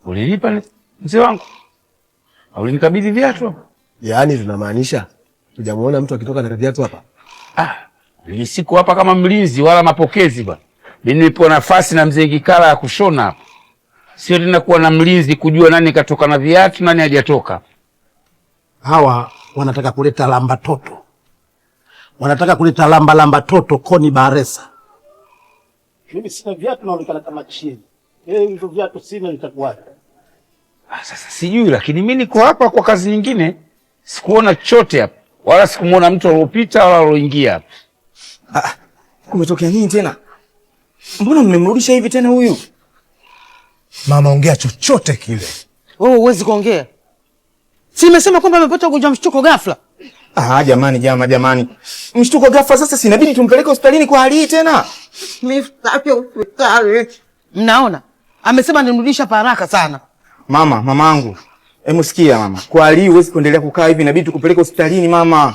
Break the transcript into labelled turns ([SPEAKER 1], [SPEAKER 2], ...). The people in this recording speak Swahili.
[SPEAKER 1] Ulinipa mzee wangu? Ulinikabidhi viatu hapo?
[SPEAKER 2] Yaani tunamaanisha hujamuona mtu akitoka na viatu hapa?
[SPEAKER 1] Mimi siko hapa kama mlinzi wala mapokezi bwana. Mimi nilipo nafasi na mzee Kikala ya kushona hapa. Sio tena kuwa na mlinzi kujua nani katoka na viatu nani hajatoka.
[SPEAKER 2] Hawa wanataka kuleta lamba toto. Wanataka kuleta lamba toto Koni Baresa. Mimi sina viatu naonekana kama chini. Hivyo viatu sina nitakuaje?
[SPEAKER 1] Sasa sijui lakini mimi niko hapa kwa kazi nyingine. Sikuona chochote hapa. Wala sikumuona mtu aliyopita wala alioingia hapa.
[SPEAKER 3] Kumetokea nini tena? Mbona mmemrudisha hivi tena huyu?
[SPEAKER 2] Mama, ongea chochote kile.
[SPEAKER 4] Wewe huwezi kuongea. Si nimesema kwamba amepata ugonjwa mshtuko ghafla.
[SPEAKER 3] Jamani. Mshtuko ghafla sasa si inabidi tumpeleke hospitalini kwa hali hii tena.
[SPEAKER 4] Mimi hospitali. Mnaona? Amesema nimrudisha haraka sana.
[SPEAKER 3] Mamangu. Hebu sikia mama. Kwa hali hii huwezi kuendelea kukaa hivi, inabidi tukupeleke hospitalini mama.